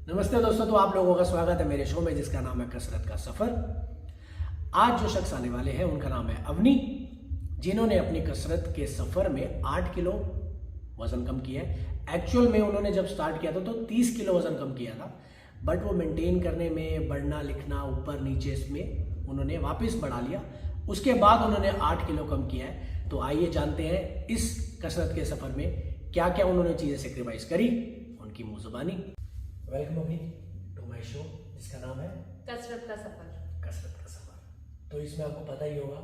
नमस्ते दोस्तों, तो आप लोगों का स्वागत है मेरे शो में जिसका नाम है कसरत का सफर। आज जो शख्स आने वाले हैं उनका नाम है अवनी, जिन्होंने अपनी कसरत के सफर में 8 किलो वजन कम किया है। एक्चुअल में उन्होंने जब स्टार्ट किया था तो 30 किलो वजन कम किया था, बट वो मेंटेन करने में, पढ़ना लिखना ऊपर नीचे इसमें उन्होंने वापस बढ़ा लिया। उसके बाद उन्होंने 8 किलो कम किया है। तो आइए जानते हैं इस कसरत के सफर में क्या क्या उन्होंने चीज़ें सेक्रीफाइस करी, उनकी मुँह जुबानी। वेलकम अभी टू माय शो जिसका नाम है कसरत का सफर। कसरत का सफर। तो इसमें आपको पता ही होगा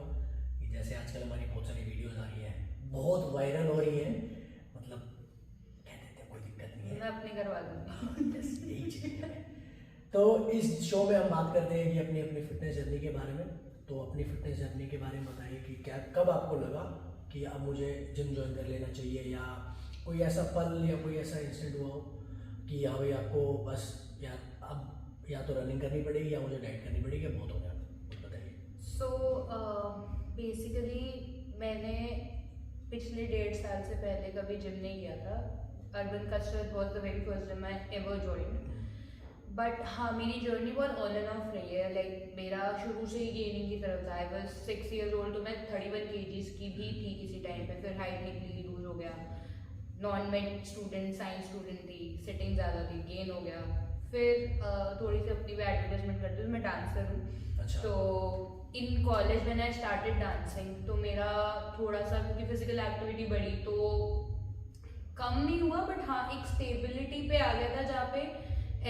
कि जैसे आजकल हमारी बहुत सारी वीडियोस आ रही हैं, बहुत वायरल हो रही हैं, मतलब कह देते हैं कोई दिक्कत नहीं है, मैं अपने घर वालों बस यही चीज़ है। तो इस शो में हम बात करते हैं कि अपनी अपनी फिटनेस जर्नी के बारे में। तो अपनी फिटनेस जर्नी के बारे में बताइए कि क्या कब आपको लगा कि अब मुझे जिम ज्वाइन कर लेना चाहिए, या कोई ऐसा पल या कोई ऐसा इंसिडेंट हुआ हो कि हाँ भाई आपको बस अब या तो रनिंग करनी पड़ेगी या मुझे डाइट करनी पड़ेगी, या बहुत हो गया, कुछ बताइए। सो बेसिकली मैंने पिछले 1.5 साल से पहले कभी जिम नहीं किया था। अर्बन कसरत was the very first gym I ever joined. But हाँ, मेरी जर्नी बहुत ऑन एंड ऑफ रही है। लाइक मेरा शुरू से ही गेनिंग की तरफ था। आई वॉज 6 years old, तो मैं 31 kgs की भी थी किसी टाइम पे। फिर हाइट निकली, लूज हो गया। Non made student, science student थी, सिटिंग ज़्यादा थी, गेन हो गया। फिर थोड़ी सी अपनी भी एडवर्टाइजमेंट करती हूँ, मैं डांसर हूँ। अच्छा। तो इन कॉलेज में आई स्टार्टेड डांसिंग, तो मेरा थोड़ा सा क्योंकि फिजिकल एक्टिविटी बढ़ी तो कम नहीं हुआ, बट हाँ एक स्टेबिलिटी पे आ गया था जहाँ पे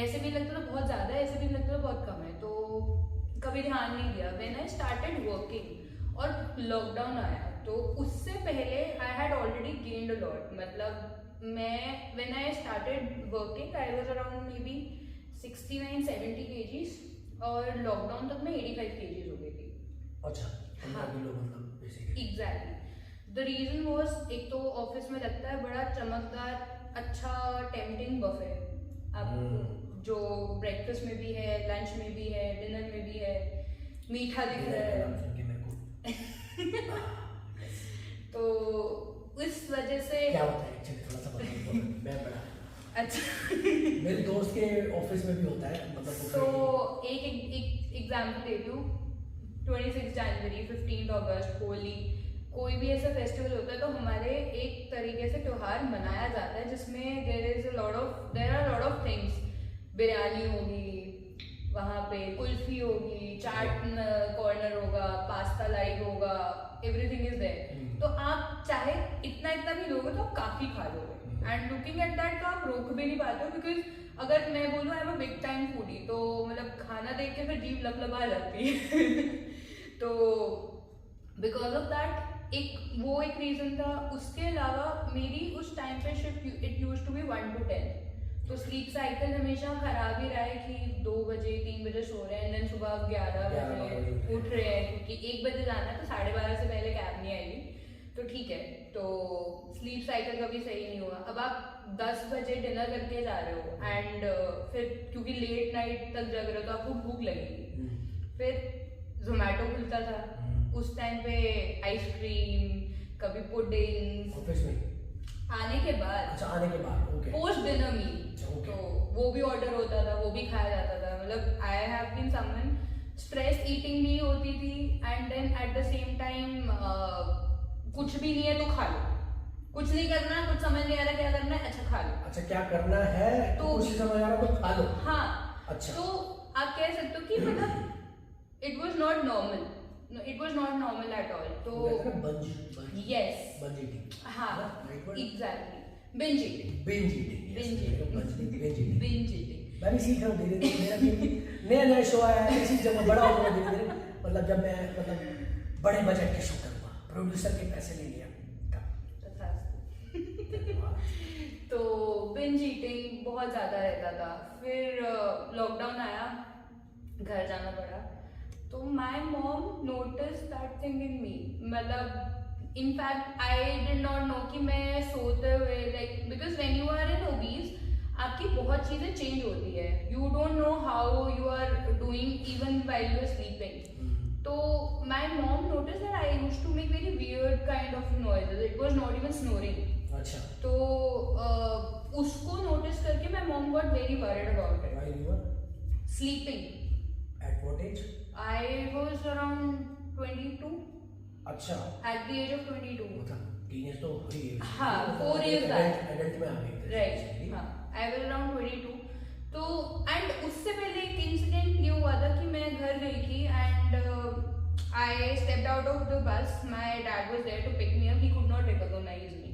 ऐसे भी लगता था बहुत ज़्यादा है, ऐसे भी लगता था बहुत कम है। तो कभी ध्यान नहीं दिया। व्हेन आई स्टार्टेड वर्किंग और लॉकडाउन आया, तो उससे पहले I had already gained a lot. मतलब मैं when I started working I was around may be 69-70 kgs, और लॉकडाउन तक मैं 85 kgs हो गई थी। अच्छा, 15 किलो मतलब basically. Exactly. The reason was, एक तो ऑफिस में लगता है बड़ा चमकदार अच्छा टेम्पटिंग बफे, आप जो ब्रेकफास्ट में भी है, लंच में भी है, डिनर में भी है, मीठा दिख रहा है। तो इस वजह से क्या होता है एक्चुअली, थोड़ा सा बताओ। मैं बड़ा अच्छा मेरे दोस्त के ऑफिस में भी होता है, मतलब तो एक एग्जाम्पल देती हूँ। 26 जनवरी, 15 अगस्त, होली, कोई भी ऐसा फेस्टिवल होता है तो हमारे एक तरीके से त्योहार मनाया जाता है जिसमें there are lot of things. Biryani होगी वहाँ पे, कुल्फी होगी, चाट कॉर्नर होगा, पास्ता लाइव होगा, एवरीथिंग इज देयर। तो आप चाहे इतना भी लोगे तो आप काफी खा लोगे। एंड लुकिंग एट दैट तो आप रोक भी नहीं पाते हो, बिकॉज अगर मैं बोलूँ I am a big time foodie, तो मतलब खाना देख के फिर जीभ लबलबा जाती है। तो बिकॉज ऑफ दैट एक रीजन था। उसके अलावा मेरी उस टाइम पे shift it used to be 1 to 10, तो स्लीप साइकिल हमेशा खराब ही रहा है कि 2 बजे 3 बजे सो रहे हैं, देन सुबह 11 बजे उठ रहे हैं, क्योंकि 1 बजे जाना है तो 12:30 से पहले कैब नहीं आएगी। तो ठीक है, तो स्लीप साइकिल कभी सही नहीं हुआ। अब आप 10 बजे डिनर करके जा रहे हो एंड फिर क्योंकि लेट नाइट तक जग रहे हो तो आपको भूख लगेगी। फिर जोमेटो खुलता था उस टाइम पे, आइसक्रीम, कभी पुडिंग। ऑफिस में आने के बाद, अच्छा आने के बाद, ओके, पोस्ट डिनर मील, तो वो भी ऑर्डर होता था, वो भी खाया जाता था। मतलब I have been someone, stress eating नहीं होती थी, and then at the same time कुछ भी नहीं है तो खा लो, कुछ नहीं करना, कुछ समझ नहीं आ रहा क्या करना है, अच्छा खा लो। अच्छा, क्या करना है तो कुछ समझ आ रहा तो खा लो। हाँ, अच्छा। तो आप कह सकते हो कि मतलब it was not normal, it was not normal at all. तो यस, बंज ईटिंग, हाँ exactly, binge eating, binge eating. मैं भी सीख रहा हूँ धीरे धीरे। नया शो आया है, इसी जब मैं बड़ा हो गया धीरे धीरे, मतलब जब मैं मतलब बड़े बजट के शो करूँगा, प्रोड्यूसर के पैसे ले लिया तो बिंज ईटिंग बहुत ज़्यादा रहता था। फिर लॉकडाउन आया, घर जाना पड़ा, तो my mom notice that thing in me. मतलब in fact I did not know कि मैं सोते हुए, like because when you are in obese आपकी बहुत चीज़ें चेंज होती है, you don't know how you are doing even while you are sleeping. तो my mom notice that I used to make very weird kind of noises, it was not even snoring. अच्छा। तो उसको notice करके my mom got very worried about it. While you were Sleeping. at what age? I was around 22. अच्छा, At the age of 22. मतलब teenage तो हो ही है। हाँ, 4 years back. एडल्ट में आ गए थे। Right. हाँ, I was around 22. तो and उससे पहले एक इंसिडेंट ये हुआ था कि मैं घर गई थी and I stepped out of the bus. My dad was there to pick me up. He could not recognize me.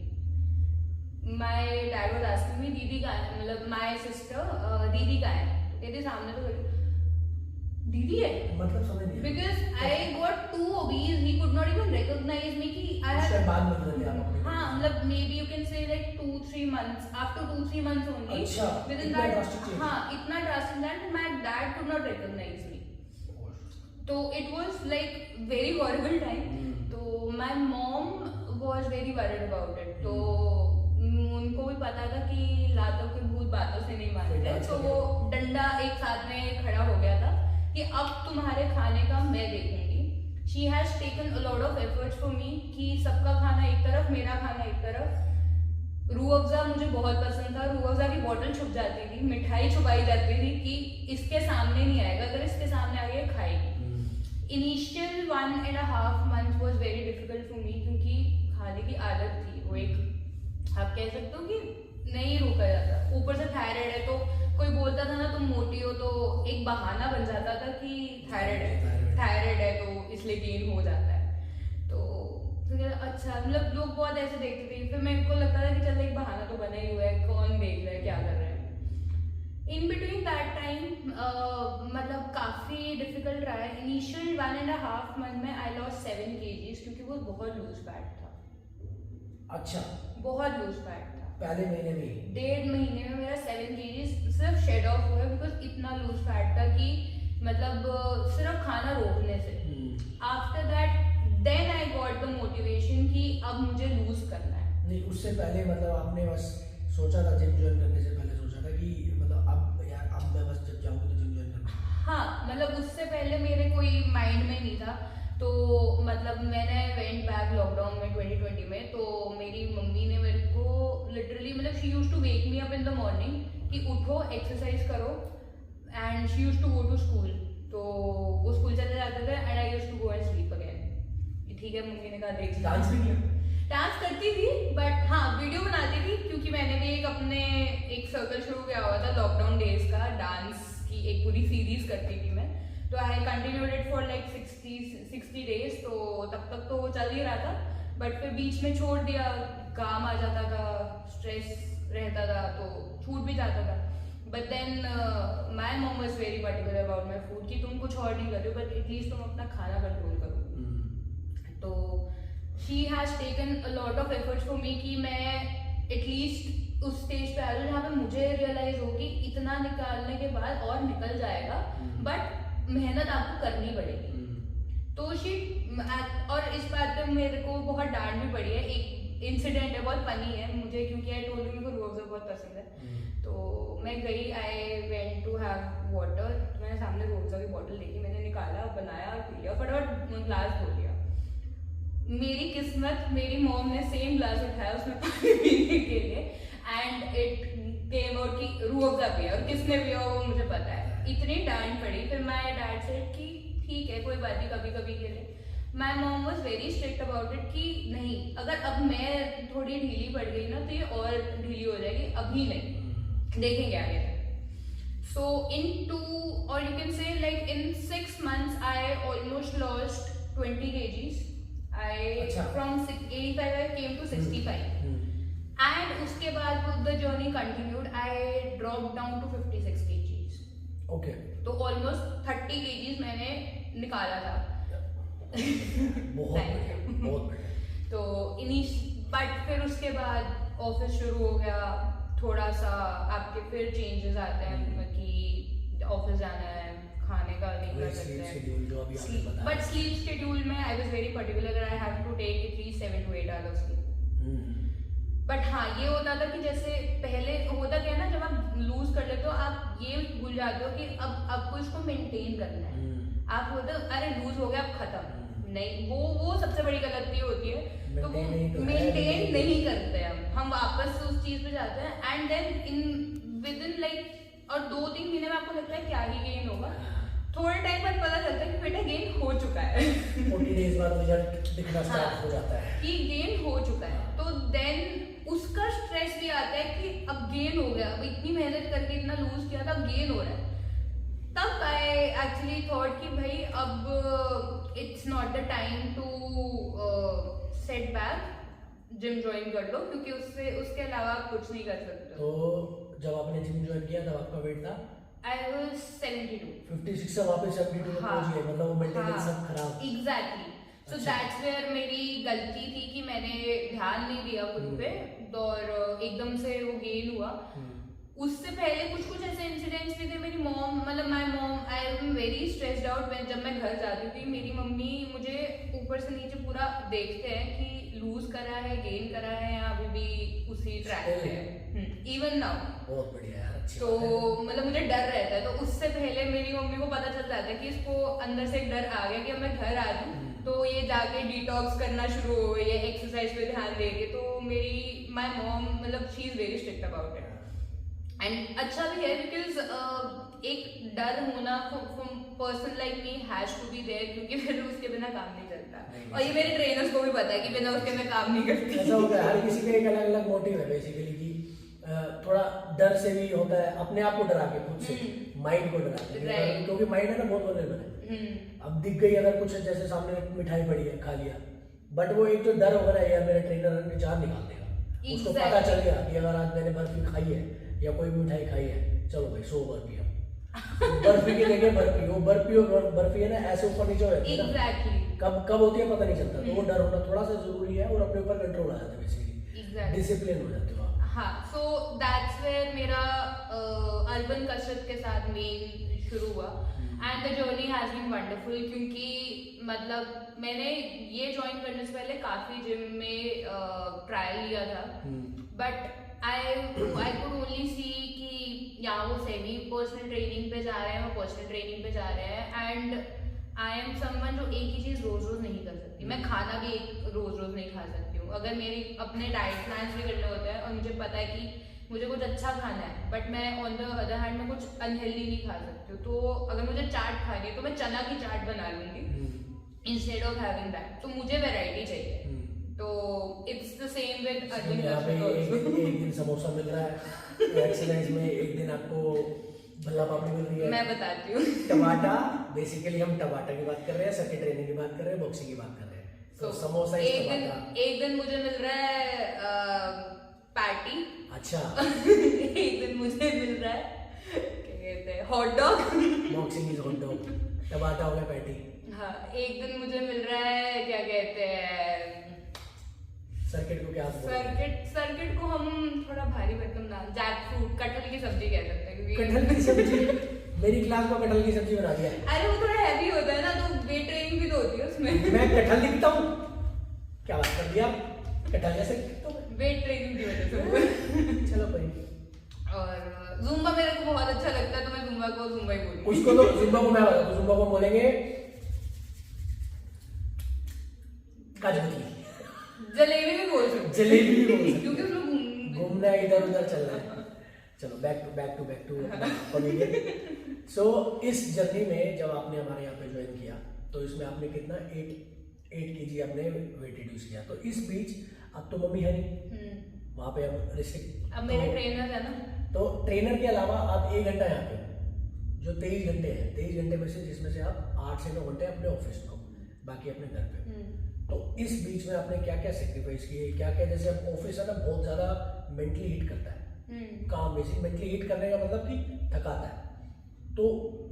My dad was asking me, दीदी कहाँ है? मतलब my sister, दीदी कहाँ है? कहती सामने तो खड़ी दीदी है। मतलब समझ नहीं। Because I got too obese, he could not even recognize me कि I had. उसके बाद मतलब क्या आपने? हाँ मतलब maybe you can say like 2-3 months. After 2-3 months only. अच्छा, within इतना that. drastic change? हाँ इतना drastic that my dad could not recognize me. तो it was like very horrible time. तो my mom was very worried about it. तो उनको भी पता था कि लातों के भूत बातों से नहीं मानते, तो वो डंडा एक साथ में खड़ा हो गया था कि अब तुम्हारे खाने का मैं देखूंगी। She has taken a lot of efforts for me कि सबका खाना एक तरफ, मेरा खाना एक तरफ। रूह अफ़ज़ा मुझे बहुत पसंद था, रूह अफ़ज़ा की बोतल छुप जाती थी, मिठाई छुपाई जाती थी कि इसके सामने नहीं आएगा, अगर इसके सामने आ गया खाएगी। Initial 1.5 months was very difficult for me क्योंकि खाने की आदत थी, वो एक आप कह सकते हो कि नहीं रोका जाता। ऊपर से थायराइड है तो कोई बोलता था ना तुम मोटी हो, तो एक बहाना बन जाता था कि थायराइड है तो इसलिए गेन हो जाता है। तो अच्छा मतलब लोग बहुत ऐसे देखते थे, फिर मेरे को लगता था कि चल एक बहाना तो बना ही हुआ है, कौन देख रहा है क्या कर रहे हैं। इन बिटवीन दैट टाइम मतलब काफ़ी डिफिकल्ट रहा है। इनिशियल 1.5 month में आई लॉस 7 kgs क्योंकि वो बहुत लूज फैट था। अच्छा, बहुत लूज फैट था। पहले महीने में 1.5 महीने में मेरा 7 kgs सिर्फ शेड ऑफ हुआ है बिकॉज इतना लूज फैट था कि मतलब सिर्फ खाना रोकने से। After that then I got the motivation कि अब मुझे लूज करना है। नहीं, उससे पहले मतलब आपने बस सोचा था, जिम ज्वाइन करने से पहले सोचा था कि मतलब अब यार अब मैं बस जब जाऊंगा तो जिम ज्वाइन करना। हाँ मतलब उससे पहले मेरे कोई माइंड में नहीं था। तो मतलब मैंने वेंट बैक लॉकडाउन में 2020 में, तो मेरी मम्मी ने मेरे को लिटरली मतलब she used to wake me up in the morning कि उठो एक्सरसाइज करो, and she used to go to school. तो वो स्कूल चले जाते थे and I used to go and sleep again. ठीक है, मम्मी ने कहा देख डांस भी किया? डांस करती थी बट हाँ वीडियो बनाती थी क्योंकि मैंने भी एक अपने एक सर्कल शुरू किया हुआ था लॉकडाउन डेज का, डांस की एक पूरी सीरीज करती थी मैं। तो I continued it for like 60 days। तो तब तक तो वो चल ही रहा था बट फिर बीच में छोड़ दिया, काम आ जाता था, स्ट्रेस रहता था तो छूट भी जाता था। But then my mom was very particular about my food कि तुम कुछ और नहीं कर रहे हो बट एटलीस्ट तुम अपना खाना कंट्रोल करो। तो she has taken a lot of efforts for me कि मैं एटलीस्ट उस स्टेज पे आ जाऊँ जहाँ पे मुझे रियलाइज हो कि इतना निकालने के बाद और निकल जाएगा बट मेहनत आपको करनी पड़ेगी। तो शी और इस बात पे मेरे को बहुत डांट भी पड़ी है। एक इंसिडेंट है, बहुत फनी है मुझे क्योंकि आई टोल्ड यू मेरे को रूह अफ़ज़ा बहुत पसंद है। तो मैं गई, I went to have water, तो मैंने सामने रूह अफ़ज़ा की बोतल देखी, मैंने निकाला, बनाया और पी लिया, फटाफट ग्लास धो लिया। मेरी किस्मत, मेरी मॉम ने सेम ग्लास उठाया उसमें पानी पीने के लिए एंड इट केम आउट कि रूह अफ़ज़ा पिया, और किसने पिया वो मुझे पता है। इतनी डांट पड़ी। फिर माय डैड सेड कि ठीक है कोई बात नहीं, कभी कभी के लिए। My mom was very strict about it कि नहीं, अगर अब मैं थोड़ी ढीली पड़ गई ना तो ये और ढीली हो जाएगी, अभी नहीं, देखेंगे आगे तक। सो इन 2 or you can say like in 6 months I almost lost 20 kgs. From 85 I came to 65 and उसके बाद the journey continued. I dropped down to 56 kgs. Okay. तो almost 30 kgs मैंने निकाला था। बहुत तो बट फिर उसके बाद ऑफिस शुरू हो गया, थोड़ा सा आपके फिर चेंजेस आते हैं कि ऑफिस जाना है, खाने का नहीं कर सकते। बट स्लीप शेड्यूल में I was very particular, I have to take at least 7 to 8 hours of sleep। But हाँ ये होता था कि जैसे पहले होता क्या ना, जब आप लूज कर लेते हो आप ये भूल जाते हो कि अब आपको इसको मेंटेन करना है। आप होते अरे लूज हो गया अब खत्म, नहीं, वो सबसे बड़ी गलती होती है। तो वो Maintain मेंटेन नहीं करते हम वापस उस चीज पे जाते हैं and then within like और 2-3 महीने में आपको लगता है क्या ही गेन होगा, थोड़े टाइम बाद पता चलता है कि बेटा गेन हो चुका है 40 डेज बाद रिजल्ट दिखना स्टार्ट हो जाता है कि गेन हो चुका है। तो देन उसका स्ट्रेस भी आता है कि अब गेन हो गया, अब इतनी मेहनत करके इतना लूज किया था, अब गेन हो रहा है। तब आई एक्चुअली थॉट कि भाई अब it's not the time to set back, gym join कर लो, क्योंकि उसके अलावा आप कुछ नहीं कर सकते। तो जब आपने जिम ज्वाइन किया तब आपका वेट था आई वाज 72, 56 से वापस 72 में पहुंच गए, मतलब वो मेंटेनेंस सब खराब। एग्जैक्टली। सो दैट्स वेयर मेरी गलती थी कि मैंने ध्यान नहीं दिया खुद पे, और एकदम से वो गेन हुआ। उससे पहले कुछ ऐसे इंसिडेंट्स भी थे। मेरी मॉम, मतलब my mom, I am very stressed out जब मैं घर जाती हूँ, क्योंकि मेरी मम्मी मुझे ऊपर से नीचे पूरा देखते हैं कि लूज करा है, गेन करा है, या अभी भी उसी ट्रैक पे है, इवन नाउ। बहुत बढ़िया यार, अच्छी तो बात है। मतलब मुझे डर रहता है, तो उससे पहले मेरी मम्मी को पता चल जाता है कि इसको अंदर से एक डर आ गया कि अब मैं घर आ जाऊँ तो ये जाके डिटॉक्स करना शुरू हो, ये एक्सरसाइज पे ध्यान देगी। तो मेरी माय मॉम, मतलब she is very strict about it. And अच्छा भी है बिकॉज एक डर होना person like me has to be there, क्योंकि फिर उसके बिना काम नहीं चलता। और ये मेरे ट्रेनर्स को भी पता है कि बिना उसके मैं काम नहीं करती। ऐसा होता है, हर किसी का एक अलग अलग मोटिव है बेसिकली, कि थोड़ा डर से भी होता है, अपने आप को डरा के, खुद से माइंड को डरा के, क्योंकि माइंड है ना बहुत वल्नरेबल है। अब दिख गई अगर कुछ, जैसे सामने मिठाई पड़ी है, खा लिया, बट वो एक जो डर हो रहा है यार मेरे ट्रेनर ने जान निकाल देगा, उसको पता चल गया कि अगर आज मैंने बर्फी खाई है या कोई भी मिठाई खाई है, चलो भाई 100 बर्फी है बर्फी की जगह बर्फी, वो बर्फी और बर्फी है ना ऐसे ऊपर नीचे हो जाती है ना, कब होती है पता नहीं चलता। तो वो डर होना थोड़ा सा जरूरी है, और अपने ऊपर कंट्रोल आ जाता है बेसिकली, डिसिप्लिन हो जाते हो आप। हाँ, सो दैट्स वेयर मेरा अर्बन कसरत के साथ मेन शुरू हुआ and the journey has been wonderful, क्योंकि मतलब मैंने ये ज्वाइन करने से पहले काफी जिम में ट्रायल लिया था, बट आई कुड ओनली सी कि या वो सेमी पर्सनल ट्रेनिंग पे जा रहे हैं, वो पर्सनल ट्रेनिंग पे जा रहे हैं, एंड आई एम समवन जो एक ही चीज रोज रोज नहीं कर सकती। मैं खाना भी एक रोज रोज नहीं खा सकती हूँ। अगर मेरी अपने डाइट प्लान्स भी करने होते हैं और मुझे पता है कि मुझे कुछ अच्छा खाना है, बट मैं ऑन द अदर हैंड में कुछ अनहेल्दी नहीं खा सकती हूँ। तो अगर मुझे चाट खानी है तो मैं चना की चाट बना लूंगी इंस्टेड ऑफ हैविंग दैट। तो मुझे वैरायटी चाहिए। तो it's the same with urban कसरत। एक दिन समोसा मिल रहा है एक्सरसाइज में, एक दिन आपको भल्ला पापड़ी मिल रही है। मैं बताती हूँ टमाटा, बेसिकली हम टमाटा की बात कर रहे हैं, सर्किट ट्रेनिंग की बात कर रहे हैं, बॉक्सिंग की बात कर रहे हैं। तो समोसा एक दिन मुझे मिल रहा है पैटी। अच्छा एक दिन मुझे मिल रहा है क्या कहते हैं hot dog. Boxing is hot dog, टमाटा हो गया पैटी। हाँ, एक दिन मुझे मिल रहा है क्या कहते हैं सर्किट को, क्या सर्किट को हम थोड़ा भारी भरकम नाम, जैक फ्रूट, कटहल की सब्जी कह सकते हैं, क्योंकि कटहल की सब्जी मेरी क्लास में कटहल की सब्जी बना दिया है। अरे वो थोड़ा हैवी होता है ना, तो वेट ट्रेनिंग भी तो होती है उसमें। मैं कटहल लिखता हूँ, क्या बात कर दिया, कटहल जैसे लिखता हूँ, वेट ट्रेनिंग की वजह से। चलो कोई नहीं। और जुम्बा मेरे को बहुत अच्छा लगता है, तो मैं जुम्बा को जुम्बा ही बोलूंगी। उसको तो जुम्बा को मैं बताऊँ, जुम्बा को बोलेंगे काजू कतली, जलेबी भी बोल सकते, जलेबी भी बोल सकते, क्योंकि उसमें घूमना इधर उधर चल रहा है। चलो बैक टू कॉमेडियन। सो इस जर्नी में जब आपने हमारे यहाँ पे ज्वाइन किया, तो इसमें आपने कितना 8 kg आपने वेट रिड्यूस किया। तो इस बीच अब तो मम्मी है नहीं वहाँ पे, अब रिस्ट्रिक्ट, अब मेरे ट्रेनर है ना, तो ट्रेनर के अलावा आप 1 घंटा यहाँ पे, जो 23 घंटे हैं, 23 घंटे में से जिसमें से आप 8 से 9 घंटे अपने ऑफिस में, बाकी अपने घर पे। तो इस बीच में आपने क्या क्या सेक्रीफाइस किए, क्या क्या, जैसे अब ऑफिस है ना बहुत ज्यादा मेंटली हिट करता है काम, बेसिक मेंटली हिट करने का मतलब कि थकाता है, तो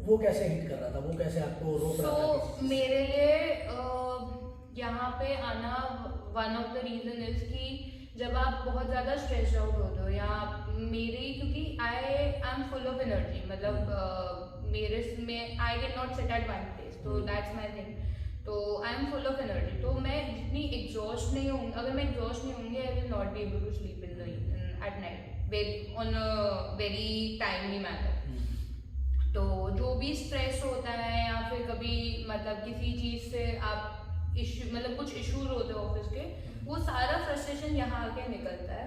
वो कैसे हिट कर रहा था, वो कैसे आपको रोक रहा था? तो मेरे लिए यहाँ पे आना one of the reason is कि जब आप बहुत ज़्यादा स्ट्रेस्ड आउट होते हो, या मेरी, क्योंकि I am full of energy, मतलब मेरे में I can not sit at one place, तो दैट्स माई थिंग। तो I am full of energy, तो मैं जितनी एग्जॉस्ट नहीं होंगी, अगर मैं एग्जॉस्ट नहीं होंगी, I will not be able to sleep at night on a very timely manner. तो जो भी स्ट्रेस होता है, या फिर कभी मतलब किसी चीज़ से आप इशू, मतलब कुछ इश्यूज होते हैं ऑफिस के, वो सारा फ्रस्ट्रेशन यहाँ आके निकलता है,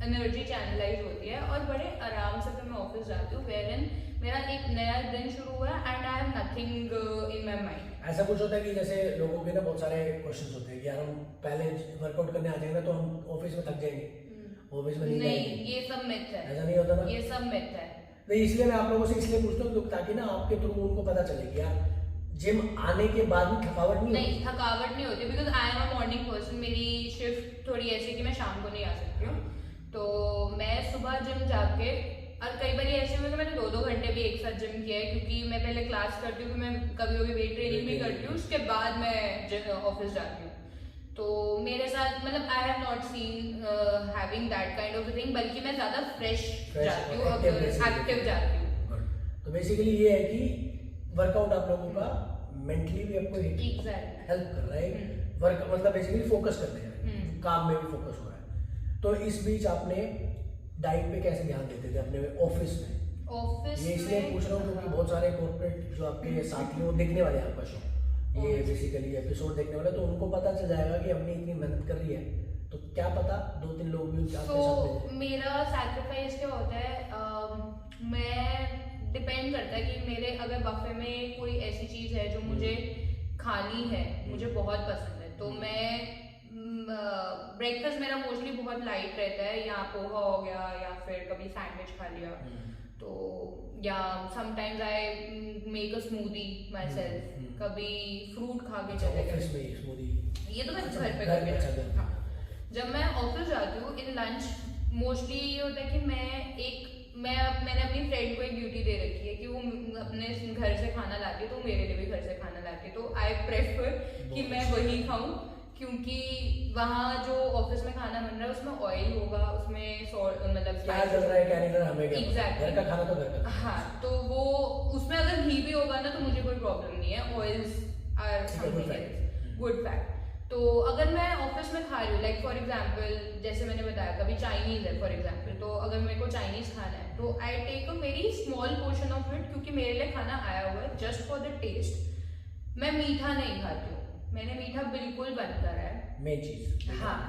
एनर्जी चैनलाइज होती है और बड़े आराम से फिर मैं ऑफिस जाती हूँ, वेयरइन मेरा एक नया दिन शुरू हुआ है and I have nothing in my mind. ऐसा कुछ होता है कि जैसे लोगों के ना बहुत सारे क्वेश्चंस होते हैं कि यार हम पहले वर्कआउट करने आ जाएंगे तो हम ऑफिस में थक जाएंगे, ऑफिस में नहीं नहीं, जाएंगे। ये सब मिथ है, ऐसा नहीं होता ना, ये सब मिथ है। नहीं इसलिए मैं आप लोगों से इसलिए पूछता हूँ ताकि ना आपके थ्रू उनको पता चले कि यार जिम आने के बाद भी थकावट नहीं नहीं, थकावट नहीं होती because I am a morning person. मेरी शिफ्ट थोड़ी ऐसी कि मैं शाम को नहीं आ सकती हूँ, तो मैं सुबह जिम जाके, और कई बार ऐसे हुए कि मैंने 2-2 घंटे भी एक साथ जिम किया है, क्योंकि मैं पहले क्लास करती हूँ, मैं कभी कभी वेट ट्रेनिंग भी करती हूँ, उसके बाद मैं ऑफिस जाती हूँ। तो मेरे साथ मतलब I have not seen having that kind of thing, बल्कि मैं ज्यादा फ्रेश जाती हूँ, एक्टिव जाती हूँ। तो बेसिकली ये है कि वर्कआउट आप लोगों का मेंटली भी आपको हेल्प कर रहा है, वर्क मतलब बेसिकली फोकस करने हैं, काम में भी फोकस हो रहा है। तो इस बीच आपने डाइट पे कैसे ध्यान देते थे अपने ऑफिस में? ऑफिस ये इसलिए पूछ रहा हूँ क्योंकि बहुत सारे कॉर्पोरेट जो आपके साथी वो देखने वाले हैं आपका शो, ये बेसिकली एपिसोड देखने वाले, तो उनको पता चल जाएगा कि हमने इतनी मेहनत कर रही है, तो क्या पता 2-3 लोग भी आपके साथ में। मेरा सैक्रिफाइस क्या होता है, मैं डिपेंड करता है कि मेरे अगर बफे में कोई ऐसी चीज है जो मुझे खानी है, मुझे बहुत पसंद है, तो मैं ब्रेकफास्ट मेरा मोस्टली बहुत लाइट रहता है, या पोहा हो गया या फिर कभी सैंडविच खा लिया, तो या sometimes I make a smoothie my self, कभी फ्रूट खा के चले गए, ये तो मैं घर पे करके। हाँ, जब मैं ऑफिस जाती हूँ इन लंच मोस्टली ये होता है कि मैंने अपनी फ्रेंड को एक ड्यूटी दे रखी है कि वो अपने घर से खाना लाती है, तो मेरे लिए भी घर से खाना लाती है, तो आई प्रेफर कि मैं वही खाऊं, क्योंकि वहाँ जो ऑफिस में खाना बन रहा है उसमें ऑयल होगा, उसमें मतलब क्या चल रहा है क्या नहीं कर रहा, हमें क्या एग्जैक्टली, घर का खाना तो घर का। हाँ, तो वो उसमें अगर घी भी होगा ना तो मुझे कोई प्रॉब्लम नहीं है, oils or something else, good fact. तो अगर मैं ऑफिस में खा रही हूँ, लाइक फॉर एग्जाम्पल जैसे मैंने बताया कभी चाइनीज है फॉर एग्जाम्पल, तो अगर मेरे को चाइनीज खाना है तो I take a very small portion of it, क्योंकि मेरे लिए खाना आया हुआ है जस्ट फॉर द टेस्ट। मैं मीठा नहीं खाती हूँ, मैंने मीठा बिल्कुल बंद करा है, मेन चीज। हाँ,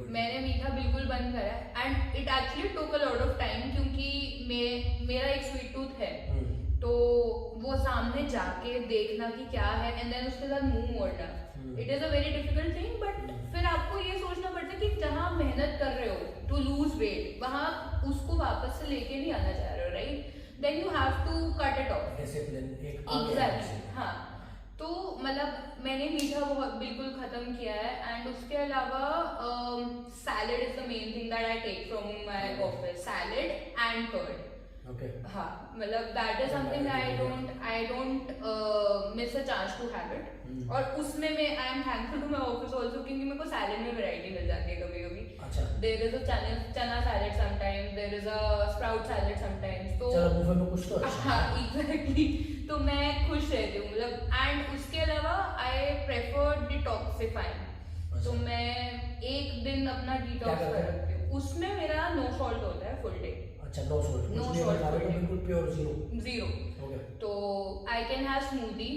मैंने मीठा बिल्कुल बंद करा है and it actually took a lot of time, क्योंकि मेरा एक स्वीट टूथ है, तो वो सामने जाके देखना कि क्या है एंड देन उसके साथ मुंह मोड़ना, it is a very difficult thing, but फिर आपको ये सोचना पड़ता है कि जहाँ मेहनत कर रहे हो टू लूज वेट, वहाँ उसको वापस से लेके नहीं आना चाह रहे हो, right, then you have to cut it off. Discipline एक एग्जैक्टली, हाँ, तो मतलब मैंने मीठा बहुत बिल्कुल खत्म किया है एंड उसके अलावा salad is the main thing that I take from my office, salad and curd. Okay, हाँ, मतलब that is something I don't miss a chance to have it, और उसमें मैं I am thankful to my office also, क्योंकि मेरे को salad में variety मिल जाती है कभी कभी। अच्छा, there is a chana salad sometimes, there is a sprout salad sometimes, तो चलो बुफे में कुछ तो अच्छा। हाँ, एग्जैक्टली, तो मैं खुश रहती हूँ, मतलब एंड उसके अलावा आई प्रेफर डिटॉक्सिफाइंग, तो मैं एक दिन अपना डिटॉक्स कर रखती हूँ, उसमें मेरा नो सॉल्ट होता है फुल डे। अच्छा, नो सॉल्ट, नो कुछ नहीं सॉल्ट, खा रहे हो, बिल्कुल प्योर जीरो। ओके, तो आई कैन हैव स्मूदी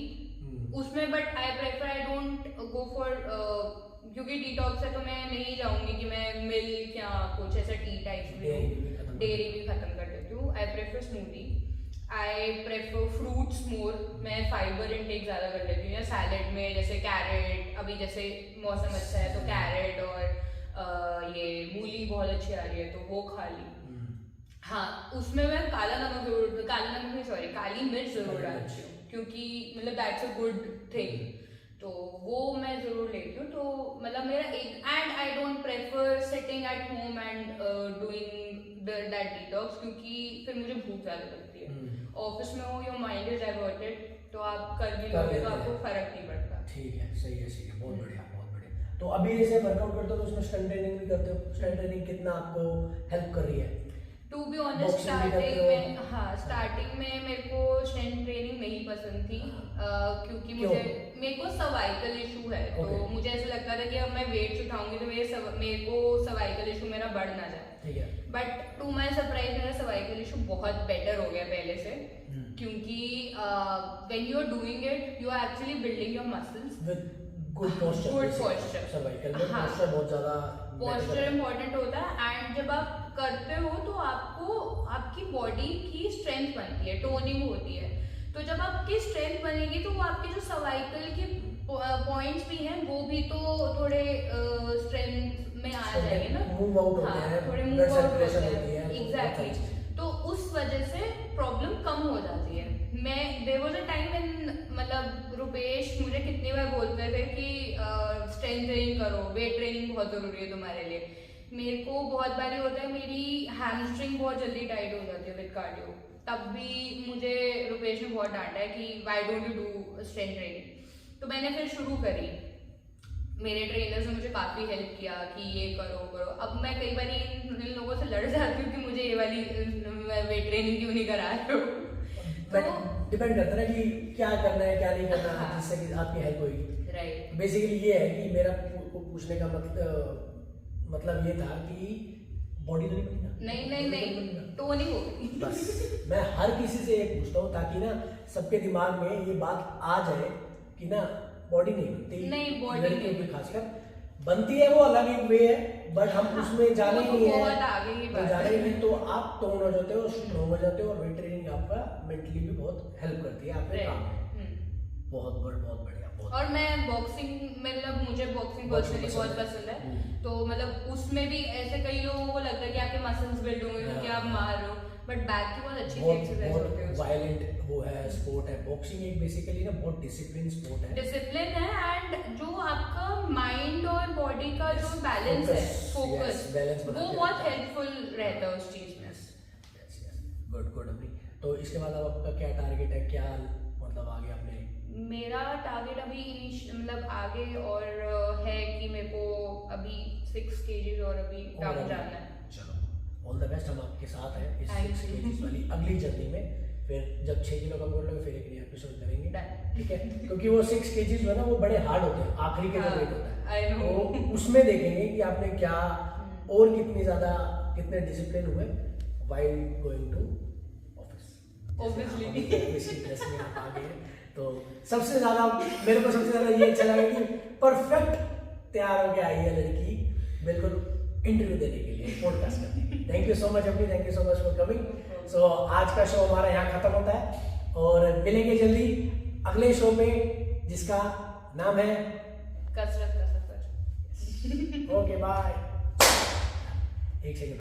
उसमें, but I prefer I don't go for, क्योंकि डिटॉक्स है तो मैं नहीं जाऊंगी कि मैं मिल्क या कुछ ऐसा टी टाइप में, डेयरी भी खत्म कर देती हूँ। I prefer smoothie, I prefer fruits more, मैं फाइबर इनटेक ज़्यादा कर लेती हूँ, या सैलेड में जैसे कैरेट, अभी जैसे मौसम अच्छा है तो कैरेट और ये मूली बहुत अच्छी आ रही है तो वो खा ली। हाँ, उसमें मैं काली मिर्च जरूर डालती हूँ, क्योंकि मतलब दैट्स अ गुड थिंग, तो वो मैं जरूर लेती हूँ। तो मतलब मेरा एक, and I don't prefer sitting at home and doing that detox, क्योंकि फिर मुझे भूख ज्यादा लगती है। ऑफिस में हो, योर माइंड इज डाइवर्टेड, तो आप कर भी लोगे तो आपको फर्क नहीं पड़ता। ठीक है, सही है, बहुत बढ़िया, बहुत बढ़िया। तो अभी जैसे वर्कआउट करते हो तो उसमें स्ट्रेंथ ट्रेनिंग भी करते हो, स्ट्रेंथ ट्रेनिंग कितना आपको हेल्प कर रही है? टू बी ऑनेस्ट स्टार्टिंग में मेरे को स्ट्रेंथ ट्रेनिंग नहीं पसंद थी, क्योंकि मेरे को सर्वाइकल इशू है, तो मुझे ऐसा लगता था कि अब मैं वेट्स उठाऊंगी तो मेरे को सर्वाइकल इशू मेरा बढ़ ना जाए, बट टू माय सरप्राइज मेरा सर्वाइकल इशू बहुत बेटर हो गया पहले से, क्योंकि when you are doing it you are actually building your muscles with good posture, good posture, cervical में हाँ। पोस्चर बहुत ज्यादा पोस्चर इम्पोर्टेंट होता है। एंड जब आप करते हो तो आपको आपकी बॉडी की स्ट्रेंथ बनती है, टोनिंग होती है। तो जब आपकी स्ट्रेंथ बनेगी तो वो आपके जो सर्वाइकल के पॉइंट्स भी हैं वो भी तो थोड़े स्ट्रेंथ में आ जाएंगे ना, मूव आउट होते हैं, थोड़े ब्लड मूव आउट सर्कुलेशन होते होती हैं, है, एग्जैक्टली। तो उस वजह से प्रॉब्लम कम हो जाती है। मैं there was a time when मतलब रुपेश मुझे कितनी बार बोलते थे कि स्ट्रेंथ ट्रेनिंग करो, वेट ट्रेनिंग बहुत जरूरी है तुम्हारे लिए। मेरे को बहुत बार ये होता है मेरी हैमस्ट्रिंग बहुत जल्दी टाइट हो जाती है विद कार्डियो, तब भी मुझे रुपेश ने बहुत डांटा है कि why don't you do strength training. तो मैंने फिर शुरू करी, मेरे ट्रेनर्स ने मुझे काफ़ी हेल्प किया कि ये करो करो। अब मैं कई बार इन लोगों से लड़ जाती हूँ कि मुझे ये वाली वेट ट्रेनिंग क्यों नहीं करा रहे हो। बट डिपेंड करता है ना कि क्या करना है क्या नहीं करना, हाँ। जिससे कि आपकी हेल्प होगी। राइट, बेसिकली ये है कि मेरा पूछने का मतलब ये था कि बॉडी तो नहीं बनी ना, नहीं body तो नहीं बनी ना। तो नहीं होगी। बस मैं हर किसी से ये पूछता हूँ ताकि ना सबके दिमाग में ये बात आ जाए कि ना बॉडी नहीं बनती, नहीं, body लड़कियों नहीं की खासकर बनती है, वो अलग एक वे है, बट हम हाँ, उसमें जाने वो ही नहीं बहुत है। आगे की तो बात जाने है। ही नहीं तो आप टोन हो जाते हो, स्ट्रॉन्ग हो जाते हो, और वेट ट्रेनिंग आपका मेंटली भी बहुत हेल्प करती है आपके काम में। बहुत बढ़िया, बहुत। और मैं बॉक्सिंग मतलब मुझे बॉक्सिंग पर्सनली बहुत पसंद है। तो मतलब उसमें भी ऐसे कई लोगों को लगता है कि आपके मसल्स बिल्ड होंगे क्योंकि आप मार रहे हो, बट बैक की बहुत अच्छी एक्सरसाइज होती है। बहुत वायलेंट वो है, स्पोर्ट है बॉक्सिंग, एक बेसिकली ना बहुत डिसिप्लिन स्पोर्ट है। डिसिप्लिन है एंड जो आपका माइंड और बॉडी का जो बैलेंस है, फोकस, बैलेंस वो बहुत हेल्पफुल रहता है उस चीज में। गुड अभी। तो इसके बाद अब आपका क्या टारगेट है, क्या मतलब आगे आपने? मेरा टारगेट अभी मतलब आगे और है कि मेरे को अभी 6 kg और अभी डाउन जाना है। चलो ऑल द बेस्ट, हम आपके साथ हैं इस Thank 6 you. kg वाली अगली जर्नी में। फिर जब 6 किलो कम कर लोगे फिर एक नया एपिसोड करेंगे, Done. ठीक है? क्योंकि वो 6 kg जो है ना वो बड़े हार्ड होते हैं, आखिरी के जो हाँ, वेट होता I है, know. तो उसमें देखेंगे कि आपने क्या और कितने डिसिप्लिन हुए while going to office. Obviously. Dress में आप आ गए तो सबसे ज्यादा मेरे को सबसे ज्यादा ये अच्छा लगा कि परफेक्ट तैयार होके आई है लड़की, बिल्कुल इंटरव्यू देने के लिए, पॉडकास्ट करने के लिए। थैंक यू सो मच अभी, thank you so much for coming. So आज का शो हमारा यहाँ खत्म होता है और मिलेंगे जल्दी अगले शो पे जिसका नाम है कसरत का सफर। Okay bye. एक सेकंड।